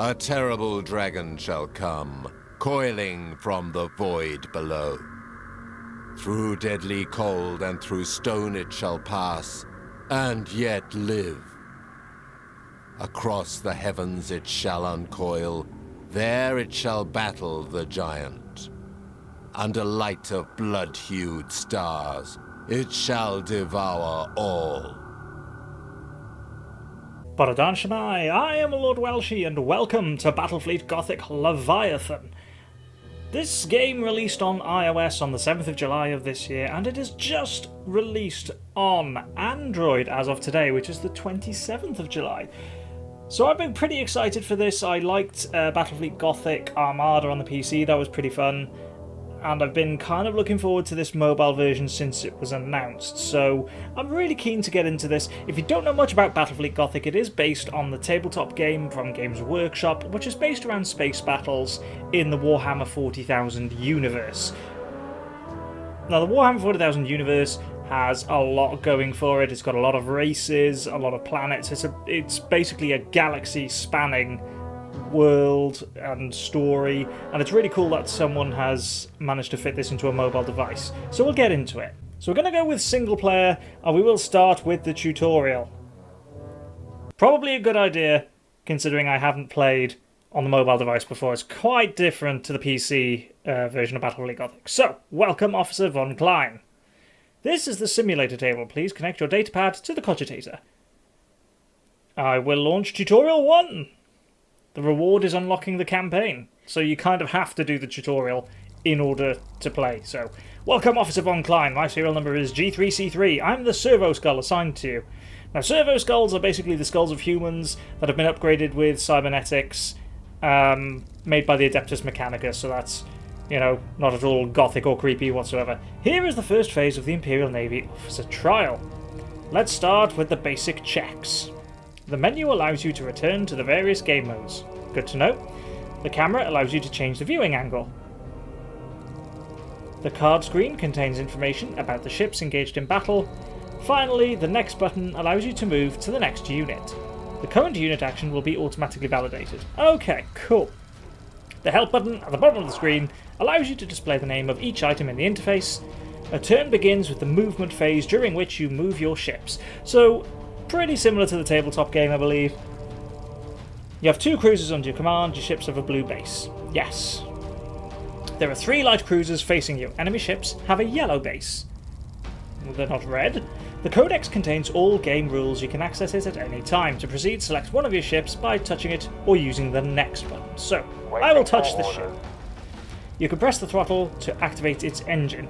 A terrible dragon shall come, coiling from the void below. Through deadly cold and through stone it shall pass, and yet live. Across the heavens it shall uncoil, there it shall battle the giant. Under light of blood-hued stars, it shall devour all. Baradan Shemai, I am Lord Welshie, and welcome to Battlefleet Gothic Leviathan. This game released on iOS on the 7th of July of this year, and it is just released on Android as of today, which is the 27th of July. So I've been pretty excited for this. I liked Battlefleet Gothic Armada on the PC, that was pretty fun. And I've been kind of looking forward to this mobile version since it was announced, so I'm really keen to get into this. If you don't know much about Battlefleet Gothic, it is based on the tabletop game from Games Workshop, which is based around space battles in the Warhammer 40,000 universe. Now, the Warhammer 40,000 universe has a lot going for it. It's got a lot of races, a lot of planets. It's basically a galaxy-spanning world and story, and it's really cool that someone has managed to fit this into a mobile device. So we'll get into it. So we're going to go with single player, and we will start with the tutorial. Probably a good idea, considering I haven't played on the mobile device before. It's quite different to the PC version of Battlefleet Gothic. So, welcome Officer Von Klein. This is the simulator table. Please connect your datapad to the cogitator. I will launch tutorial 1. The reward is unlocking the campaign, so you kind of have to do the tutorial in order to play. So, welcome Officer Von Klein, my serial number is G3C3, I'm the servo skull assigned to you. Now, servo skulls are basically the skulls of humans that have been upgraded with cybernetics, made by the Adeptus Mechanicus, so that's, you know, not at all gothic or creepy whatsoever. Here is the first phase of the Imperial Navy Officer Trial. Let's start with the basic checks. The menu allows you to return to the various game modes. Good to know. The camera allows you to change the viewing angle. The card screen contains information about the ships engaged in battle. Finally, the next button allows you to move to the next unit. The current unit action will be automatically validated. Okay, cool. The help button at the bottom of the screen allows you to display the name of each item in the interface. A turn begins with the movement phase, during which you move your ships. So, pretty similar to the tabletop game, I believe. You have 2 cruisers under your command, your ships have a blue base. Yes. There are 3 light cruisers facing you. Enemy ships have a yellow base. Well, they're not red. The codex contains all game rules. You can access it at any time. To proceed, select one of your ships by touching it or using the next button. So, I will touch this ship. You can press the throttle to activate its engine.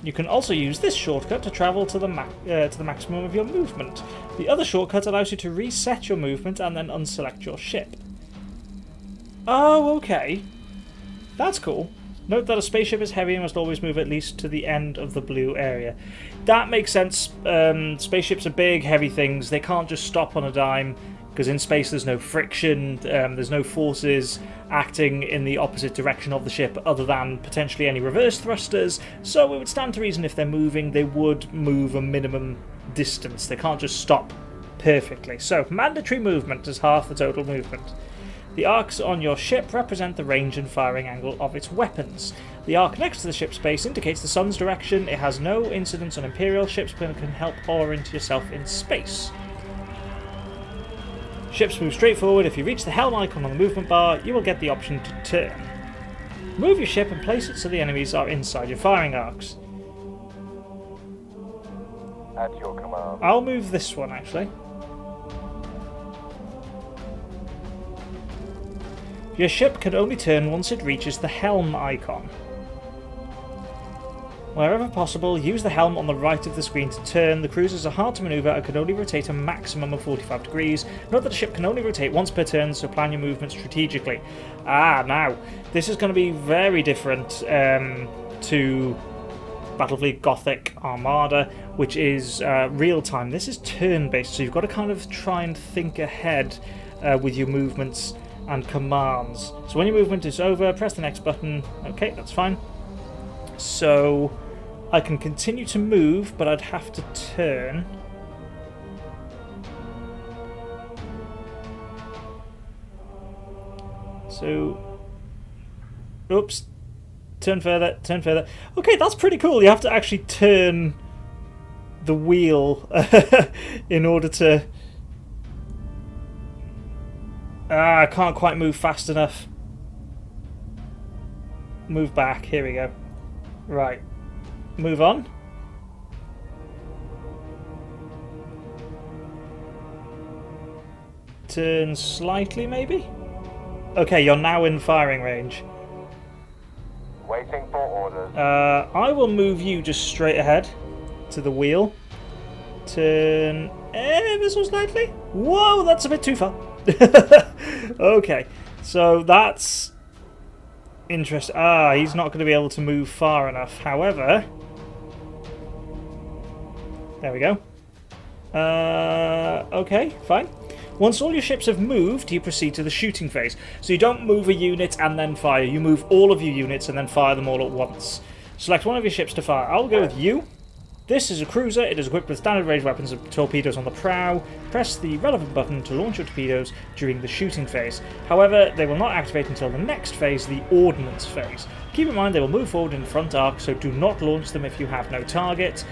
You can also use this shortcut to travel to the maximum of your movement. The other shortcut allows you to reset your movement and then unselect your ship. Oh, okay. That's cool. Note that a spaceship is heavy and must always move at least to the end of the blue area. That makes sense. Spaceships are big, heavy things. They can't just stop on a dime, because in space there's no friction, there's no forces acting in the opposite direction of the ship other than potentially any reverse thrusters, so it would stand to reason if they're moving, they would move a minimum distance. They can't just stop perfectly. So, mandatory movement is half the total movement. The arcs on your ship represent the range and firing angle of its weapons. The arc next to the ship's base indicates the sun's direction. It has no incidence on Imperial ships, but can help orient yourself in space. Ships move straight forward. If you reach the helm icon on the movement bar, you will get the option to turn. Move your ship and place it so the enemies are inside your firing arcs. At your command. I'll move this one, actually. Your ship can only turn once it reaches the helm icon. Wherever possible, use the helm on the right of the screen to turn. The cruisers are hard to manoeuvre and can only rotate a maximum of 45 degrees. Note that a ship can only rotate once per turn, so plan your movement strategically. Now, this is going to be very different to Battlefleet Gothic Armada, which is real-time. This is turn-based, so you've got to kind of try and think ahead with your movements and commands. So when your movement is over, press the next button. Okay, that's fine. So I can continue to move, but I'd have to turn. So, oops, turn further, turn further. Okay, that's pretty cool. You have to actually turn the wheel in order to... I can't quite move fast enough. Move back, here we go. Right, move on. Turn slightly, maybe? Okay, you're now in firing range. Waiting for orders. I will move you just straight ahead to the wheel. Turn ever so slightly. Whoa, that's a bit too far. Okay, so that's interesting. He's not going to be able to move far enough. However, there we go. Okay, fine. Once all your ships have moved, you proceed to the shooting phase. So you don't move a unit and then fire. You move all of your units and then fire them all at once. Select one of your ships to fire. I'll go with you. This is a cruiser. It is equipped with standard range weapons and torpedoes on the prow. Press the relevant button to launch your torpedoes during the shooting phase. However, they will not activate until the next phase, the Ordnance phase. Keep in mind they will move forward in the front arc, so do not launch them if you have no target.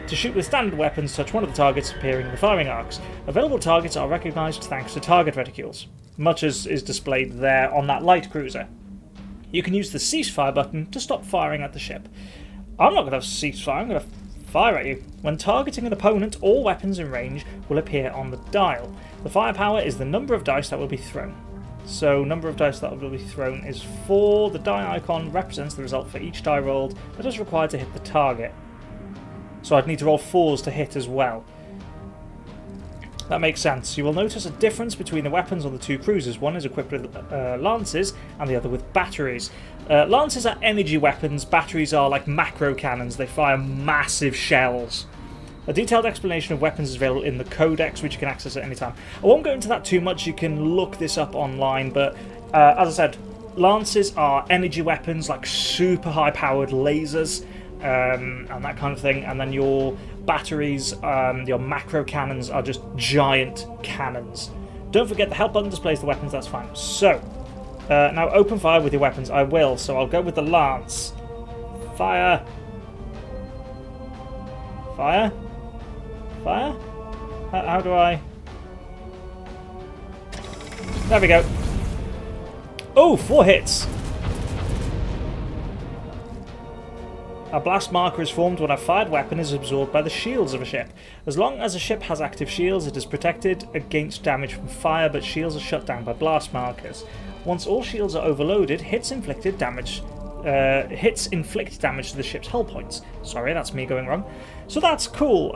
To shoot with standard weapons, touch one of the targets appearing in the firing arcs. Available targets are recognised thanks to target reticules, much as is displayed there on that light cruiser. You can use the ceasefire button to stop firing at the ship. I'm not going to cease fire, I'm going to fire at you. When targeting an opponent, all weapons in range will appear on the dial. The firepower is the number of dice that will be thrown. So, number of dice that will be thrown is 4. The die icon represents the result for each die rolled that is required to hit the target. So I'd need to roll 4s to hit as well. That makes sense. You will notice a difference between the weapons on the two cruisers. One is equipped with lances and the other with batteries. Lances are energy weapons, batteries are like macro cannons. They fire massive shells. A detailed explanation of weapons is available in the codex, which you can access at any time. I won't go into that too much, you can look this up online, but as I said, lances are energy weapons, like super high powered lasers. And that kind of thing, and then your batteries, your macro cannons are just giant cannons. Don't forget the help button displays the weapons, that's fine. So, now open fire with your weapons. I will, so I'll go with the lance. Fire. Fire. Fire? How do I... There we go. Oh, 4 hits. A blast marker is formed when a fired weapon is absorbed by the shields of a ship. As long as a ship has active shields, it is protected against damage from fire, but shields are shut down by blast markers. Once all shields are overloaded, hits inflict damage to the ship's hull points. Sorry, that's me going wrong. So that's cool.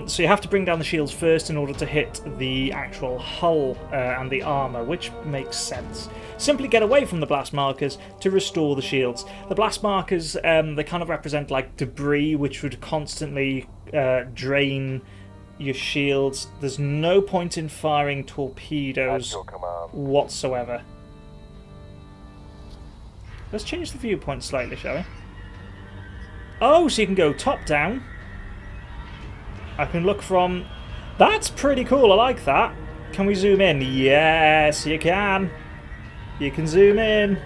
So you have to bring down the shields first in order to hit the actual hull and the armour, which makes sense. Simply get away from the blast markers to restore the shields. The blast markers, they kind of represent like debris, which would constantly drain your shields. There's no point in firing torpedoes whatsoever. Let's change the viewpoint slightly, shall we? Oh, so you can go top down. I can look from... That's pretty cool, I like that. Can we zoom in? Yes, you can. You can zoom in.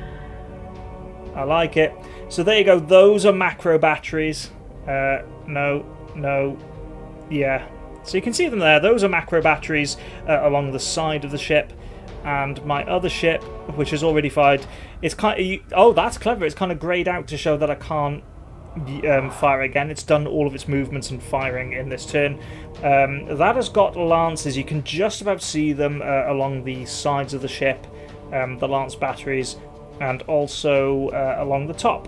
I like it. So there you go, those are macro batteries. No. Yeah. So you can see them there. Those are macro batteries along the side of the ship. And my other ship, which is already fired, it's kind of... Oh, that's clever. It's kind of greyed out to show that I can't fire again. It's done all of its movements and firing in this turn. That has got lances. You can just about see them along the sides of the ship, the lance batteries, and also along the top.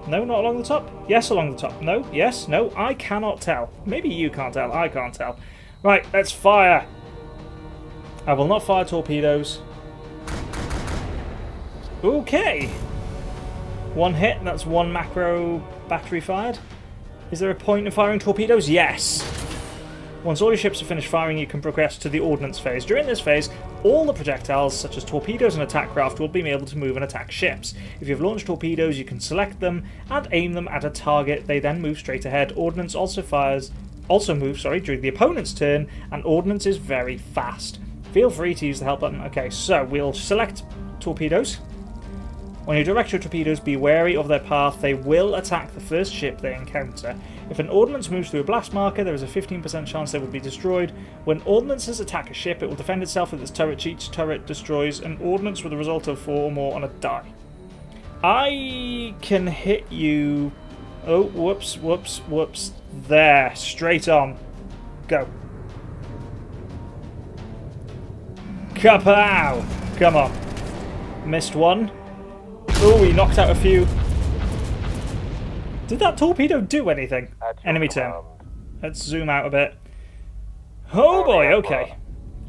No, not along the top. Yes, along the top. No, yes, no. I cannot tell. Maybe you can't tell. I can't tell. Right, let's fire. I will not fire torpedoes. Okay. 1 hit, that's 1 macro battery fired. Is there a point in firing torpedoes? Yes. Once all your ships are finished firing, you can progress to the Ordnance phase. During this phase, all the projectiles, such as torpedoes and attack craft, will be able to move and attack ships. If you've launched torpedoes, you can select them and aim them at a target. They then move straight ahead. Ordnance also moves during the opponent's turn, and Ordnance is very fast. Feel free to use the help button. Okay, so we'll select torpedoes. When you direct your torpedoes, be wary of their path. They will attack the first ship they encounter. If an ordnance moves through a blast marker, there is a 15% chance they will be destroyed. When ordnances attack a ship, it will defend itself with its turret. Each turret destroys an ordnance with a result of 4 or more on a die. I can hit you... Oh, whoops, whoops, whoops. There, straight on. Go. Kapow! Come on. Missed one. Oh, he knocked out a few. Did that torpedo do anything? Enemy turn. Let's zoom out a bit. Oh boy, okay.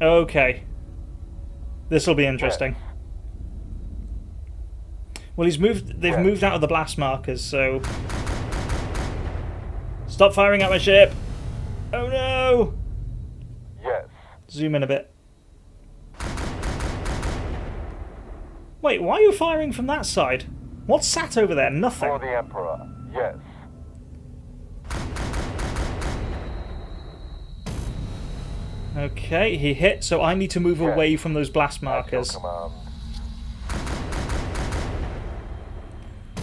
Okay. This'll be interesting. Well, they've moved out of the blast markers, so... Stop firing at my ship! Oh no! Yes. Zoom in a bit. Wait, why are you firing from that side? What's sat over there? Nothing. For the Emperor. Yes. Okay, he hit, so I need to move away from those blast At your markers. command.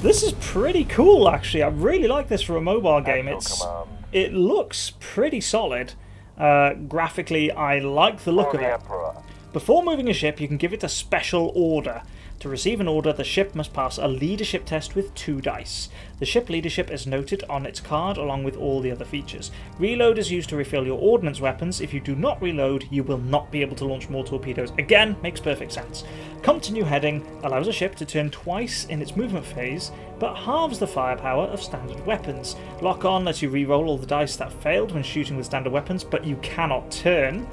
This is pretty cool, actually. I really like this for a mobile game. At your command. It looks pretty solid. Graphically, I like the look For of the it. Emperor. Before moving a ship, you can give it a special order. To receive an order, the ship must pass a leadership test with 2 dice. The ship leadership is noted on its card along with all the other features. Reload is used to refill your ordnance weapons. If you do not reload, you will not be able to launch more torpedoes. Again, makes perfect sense. Continue heading allows a ship to turn twice in its movement phase, but halves the firepower of standard weapons. Lock on lets you re-roll all the dice that failed when shooting with standard weapons, but you cannot turn.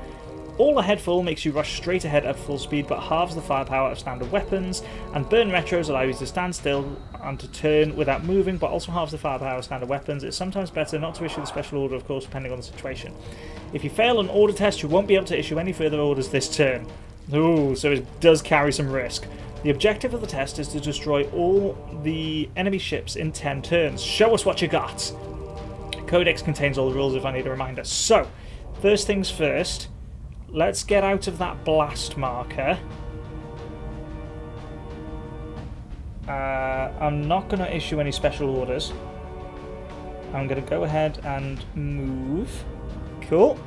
All ahead full makes you rush straight ahead at full speed, but halves the firepower of standard weapons, and burn retros allow you to stand still and to turn without moving, but also halves the firepower of standard weapons. It's sometimes better not to issue the special order, of course, depending on the situation. If you fail an order test, you won't be able to issue any further orders this turn. Ooh, so it does carry some risk. The objective of the test is to destroy all the enemy ships in 10 turns. Show us what you got! Codex contains all the rules if I need a reminder. So, first things first... Let's get out of that blast marker. I'm not going to issue any special orders. I'm going to go ahead and move. Cool.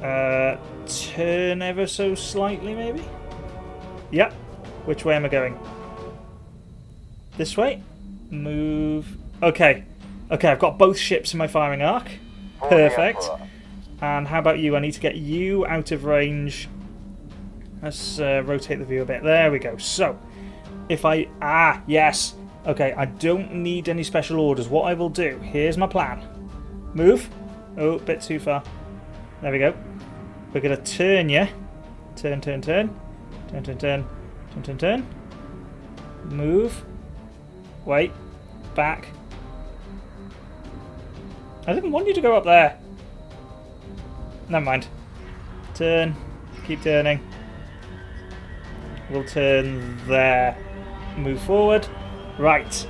Turn ever so slightly, maybe? Yep. Which way am I going? This way? Move. Okay. Okay, I've got both ships in my firing arc. Perfect. And how about you? I need to get you out of range. Let's rotate the view a bit. There we go. So, if I... Ah, yes. Okay, I don't need any special orders. What I will do, here's my plan. Move. Oh, a bit too far. There we go. We're going to turn you. Turn, turn, turn. Turn, turn, turn. Turn, turn, turn. Move. Wait. Back. I didn't want you to go up there. Never mind. Turn. Keep turning. We'll turn there. Move forward. Right.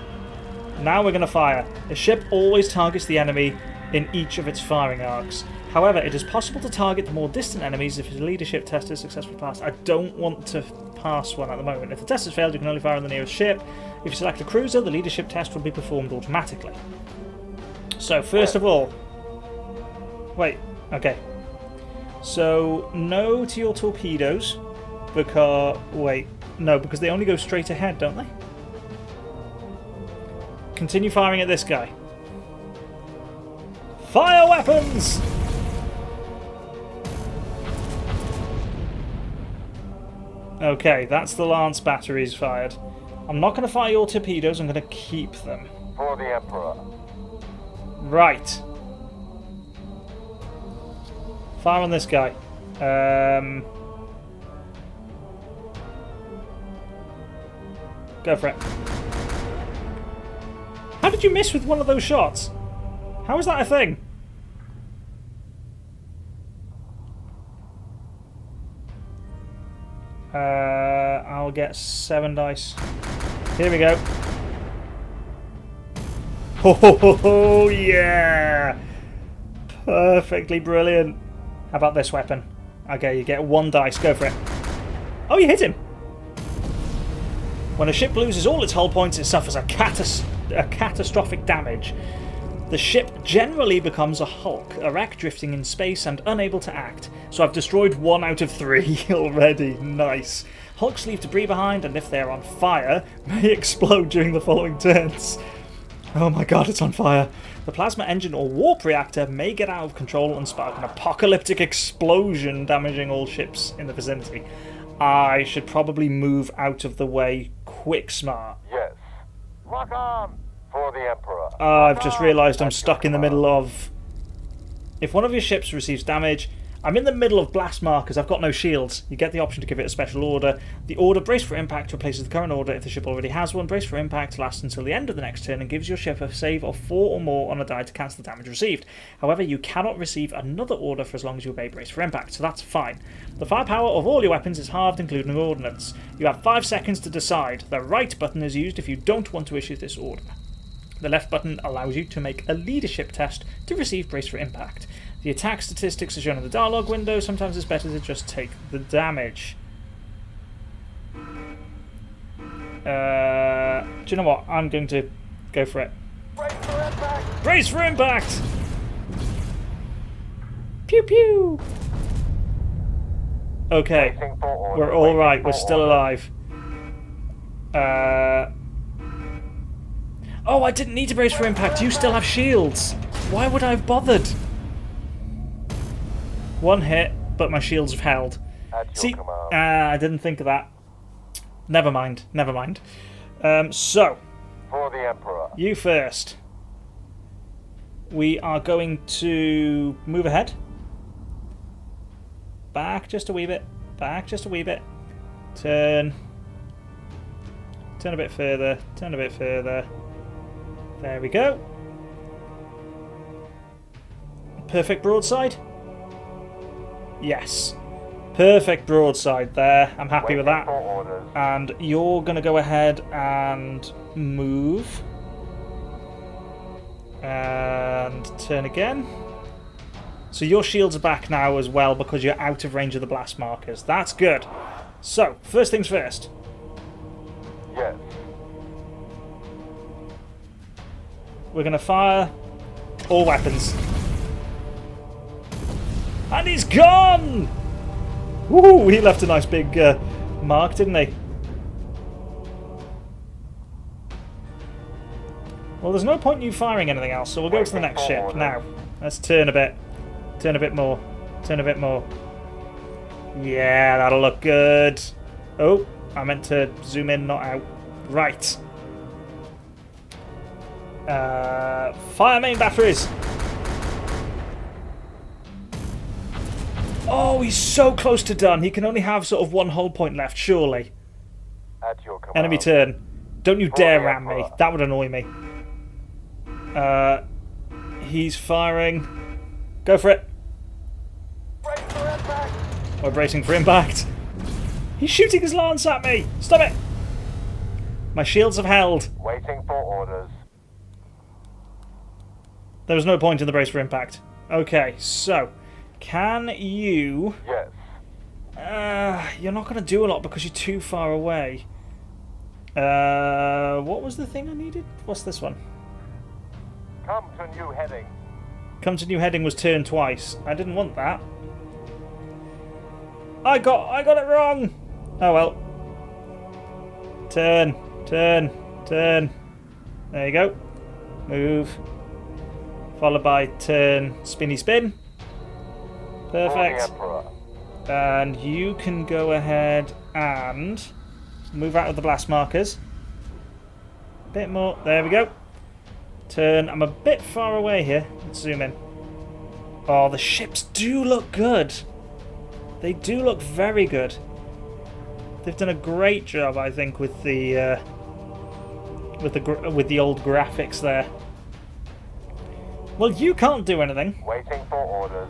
Now we're going to fire. A ship always targets the enemy in each of its firing arcs. However, it is possible to target the more distant enemies if the leadership test is successfully passed. I don't want to pass one at the moment. If the test has failed, you can only fire on the nearest ship. If you select a cruiser, the leadership test will be performed automatically. So, first of all... Wait. Okay. So, no to your torpedoes, because... Wait, no, because they only go straight ahead, don't they? Continue firing at this guy. Fire weapons! Okay, that's the lance batteries fired. I'm not going to fire your torpedoes, I'm going to keep them. For the Emperor. Right. Fire on this guy. Go for it. How did you miss with one of those shots? How is that a thing? I'll get 7 dice. Here we go. Oh, yeah! Perfectly brilliant. How about this weapon? Okay, you get 1 dice. Go for it. Oh, you hit him! When a ship loses all its hull points, it suffers a catastrophic damage. The ship generally becomes a hulk, a wreck drifting in space and unable to act. So I've destroyed 1 out of 3 already. Nice. Hulks leave debris behind, and if they are on fire, may explode during the following turns. Oh my god, it's on fire. The plasma engine or warp reactor may get out of control and spark an apocalyptic explosion, damaging all ships in the vicinity. I should probably move out of the way quick smart. Yes. Lock on for the Emperor. I've just realised I'm stuck in the middle of... If one of your ships receives damage, I'm in the middle of blast markers. I've got no shields. You get the option to give it a special order. The order Brace for Impact replaces the current order if the ship already has one. Brace for Impact lasts until the end of the next turn and gives your ship a save of 4 or more on a die to cancel the damage received. However, you cannot receive another order for as long as you obey Brace for Impact, so that's fine. The firepower of all your weapons is halved, including Ordnance. You have 5 seconds to decide. The right button is used if you don't want to issue this order. The left button allows you to make a leadership test to receive Brace for Impact. The attack statistics are shown in the dialogue window. Sometimes it's better to just take the damage. Do you know what? I'm going to go for it. Brace for impact. Brace for Impact! Pew pew! Okay, Waiting for orders. we're all right. Waiting We're for still orders. alive. Oh, I didn't need to brace for impact. You still have shields. Why would I have bothered? 1 hit, but my shields have held. At your See, command. I didn't think of that. Never mind. Never mind. So, For the Emperor. you first. We are going to move ahead. Back just a wee bit. Back just a wee bit. Turn. Turn a bit further. Turn a bit further. There we go. Perfect broadside. Yes. Perfect broadside there. I'm happy with that. For orders. And you're going to go ahead and move. And turn again. So your shields are back now as well because you're out of range of the blast markers. That's good. So, first things first. Yes. We're going to fire all weapons. And he's gone! Woo! He left a nice big mark, didn't he? Well, there's no point in you firing anything else, so we'll go to the next ship. Now, let's turn a bit. Turn a bit more. Turn a bit more. Yeah, that'll look good. Oh, I meant to zoom in, not out. Right. Fire main batteries. Oh, he's so close to done. He can only have sort of 1 hull point left, surely. At your command. Enemy turn. Don't you For dare the ram me. Emperor. That would annoy me. He's firing. Go for it. Brace for impact. We're bracing for impact. He's shooting his lance at me. Stop it. My shields have held. Waiting for orders. There was no point in the brace for impact. Okay, so can you... Yes. you're not going to do a lot because you're too far away. What was the thing I needed? What's this one? Come to new heading. Come to new heading was turn twice. I didn't want that. I got it wrong. Oh well. Turn, turn, turn. There you go. Move. Followed by turn, spinny spin. Perfect. For the Emperor. And you can go ahead and move out of the blast markers. Bit more. There we go. Turn. I'm a bit far away here. Let's zoom in. Oh, the ships do look good. They do look very good. They've done a great job, I think, with the old graphics there. Well, you can't do anything, Waiting for orders.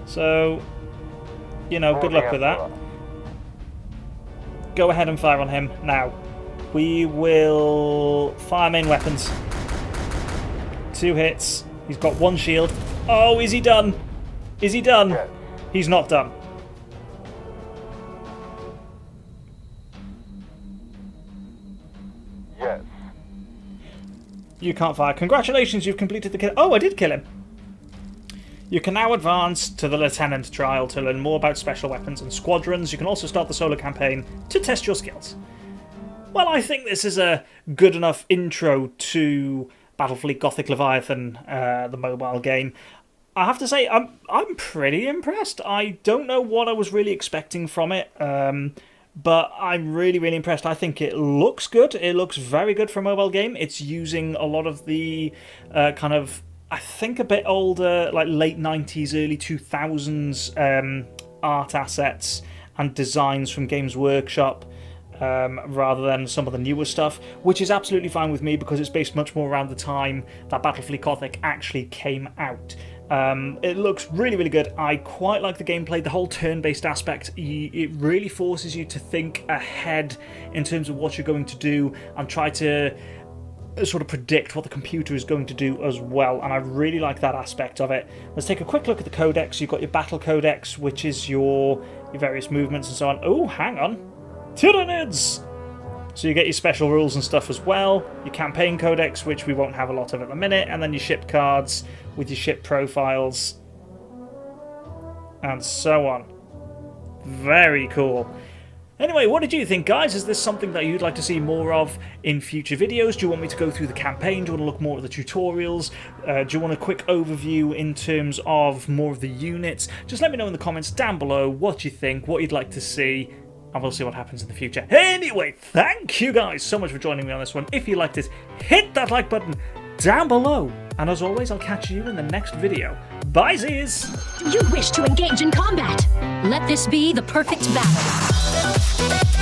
so you know, For good the luck with that. Emperor. Go ahead and fire on him now. We will fire main weapons. 2 hits. He's got 1 shield. Oh, is he done? Is he done? Yes. He's not done. You can't fire. Congratulations, you've completed the kill. Oh, I did kill him. You can now advance to the Lieutenant trial to learn more about special weapons and squadrons. You can also start the solo campaign to test your skills. Well, I think this is a good enough intro to Battlefleet Gothic Leviathan, the mobile game. I have to say, I'm pretty impressed. I don't know what I was really expecting from it, but I'm really, really impressed. I think it looks good. It looks very good for a mobile game. It's using a lot of the kind of, I think, a bit older, like late 90s, early 2000s art assets and designs from Games Workshop. Rather than some of the newer stuff, which is absolutely fine with me because it's based much more around the time that Battlefleet Gothic actually came out. It looks really, really good. I quite like the gameplay, the whole turn-based aspect. It really forces you to think ahead in terms of what you're going to do and try to sort of predict what the computer is going to do as well, and I really like that aspect of it. Let's take a quick look at the codex. You've got your battle codex, which is your various movements and so on. Oh, hang on. Tyranids! So you get your special rules and stuff as well, your campaign codex, which we won't have a lot of at the minute, and then your ship cards with your ship profiles, and so on. Very cool. Anyway, what did you think, guys? Is this something that you'd like to see more of in future videos? Do you want me to go through the campaign? Do you want to look more at the tutorials? Do you want a quick overview in terms of more of the units? Just let me know in the comments down below what you think, what you'd like to see, and we'll see what happens in the future. Anyway, thank you guys so much for joining me on this one. If you liked it, hit that like button down below. And as always, I'll catch you in the next video. Bye-sies! You wish to engage in combat. Let this be the perfect battle.